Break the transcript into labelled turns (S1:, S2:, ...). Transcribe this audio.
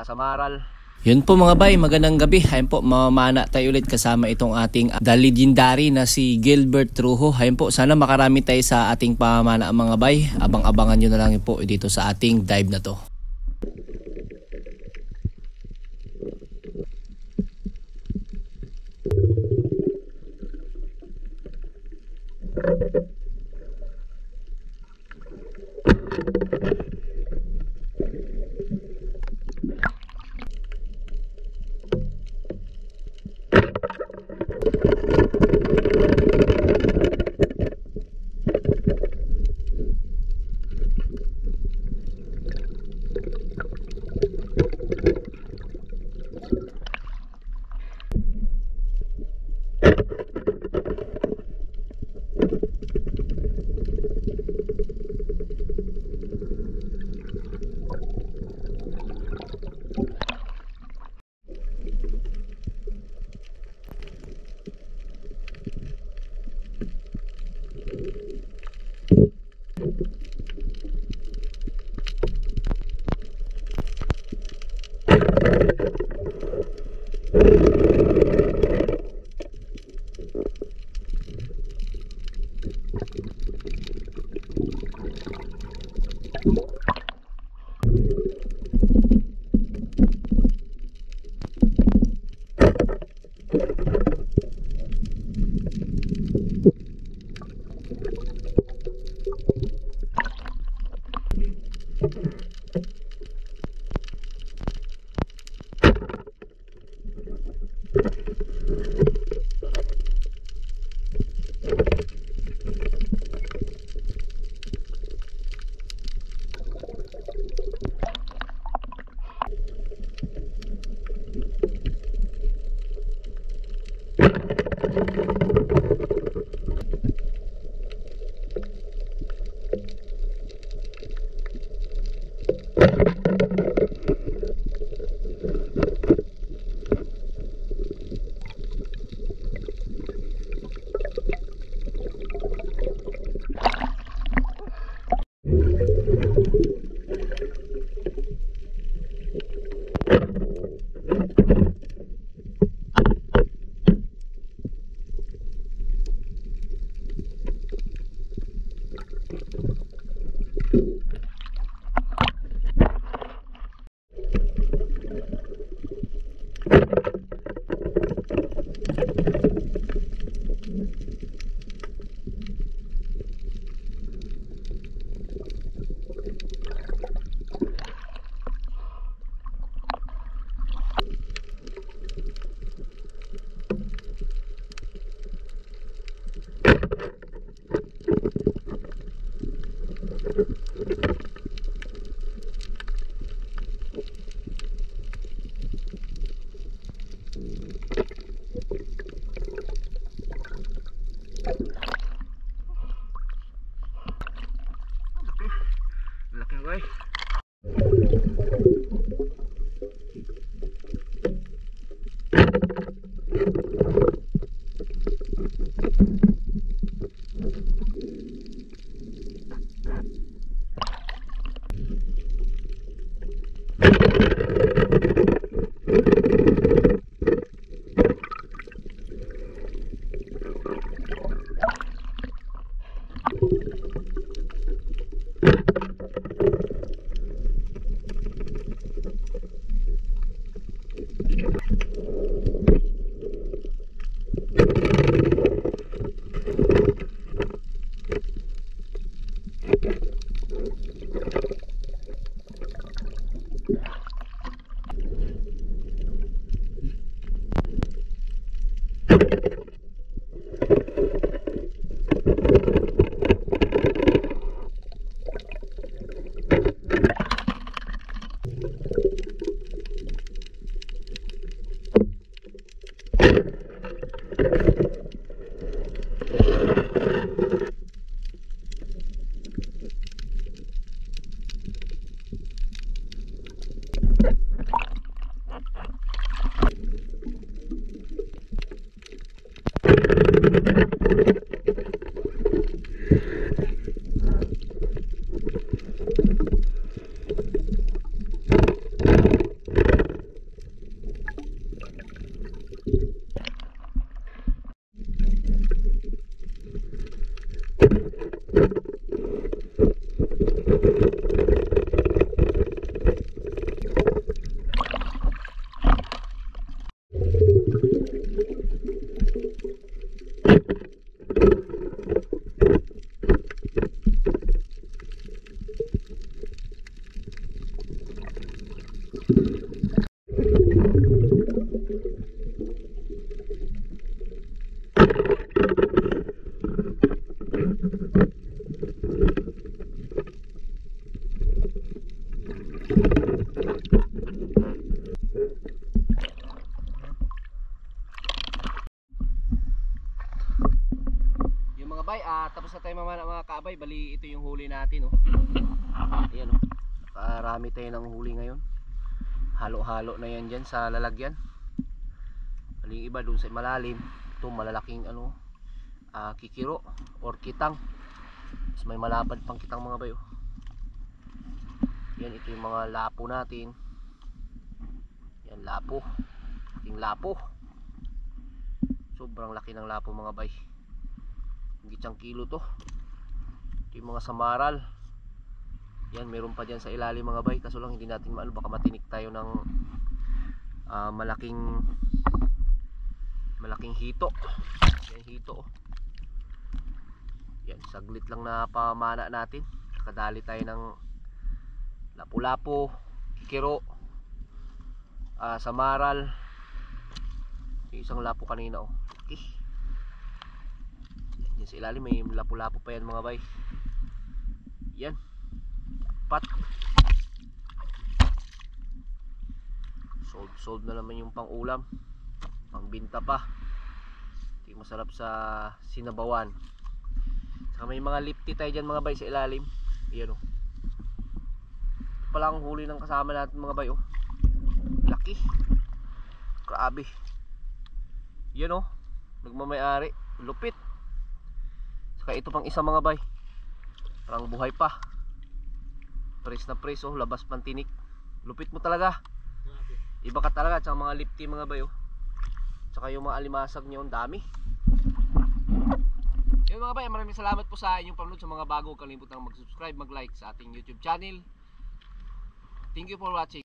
S1: sa Maral.
S2: Yun po mga bay, magandang gabi. Ayun po, mamamana tayo ulit kasama itong ating the legendary na si Gilbert Trujo. Ayun po, sana makarami tayo sa ating pamamana mga bay. Abang-abangan nyo na lang po dito sa ating dive na to.
S1: Laki na guys.
S2: bay, tapos na tayo mamana mga kaabay. Bali ito yung huli natin, oh. Ayan, oh. Nakarami tayo ng huli ngayon. Halo-halo na yan dyan sa lalagyan. Bali yung iba doon sa malalim. Ito malalaking ano, kikiro or kitang. Tapos may malapad pang kitang mga bay, oh. Yan, ito yung mga lapo natin. Yan, lapo. Ating lapo. Sobrang laki ng lapo mga bay. Higit siyang kilo to. Ito yung mga samaral. Yan, meron pa dyan sa ilalim mga bay. Kaso lang hindi natin maano, baka matinik tayo ng malaking hito. Yan, hito, oh. Yan, saglit lang na pamana natin. Kadali tayo ng lapu-lapo, kikiro, samaral. Yung isang lapo kanina, oh. Okay. Yan sa ilalim may lapu-lapo pa yan mga bay. Yan. Pat. Sold na naman yung pang ulam. Pang binta pa. Ito yung masarap sa sinabawan. Saka may mga lipti tayo dyan mga bay sa ilalim. Yan, oh. Ito pala ang huli ng kasama natin mga bay, oh. Laki. Grabe. Yan, oh. Nagmamayari. Lupit. Saka ito pang isa mga bay. Parang buhay pa. Pres na pres, oh. Labas pantinik. Lupit mo talaga. Iba ka talaga. Tsaka mga lipti mga bay, oh. Tsaka yung mga alimasag niyo, ang dami. Yun mga bay, maraming salamat po sa inyong panonood. Sa mga bago, kalimutan mag-subscribe, mag-like sa ating YouTube channel. Thank you for watching.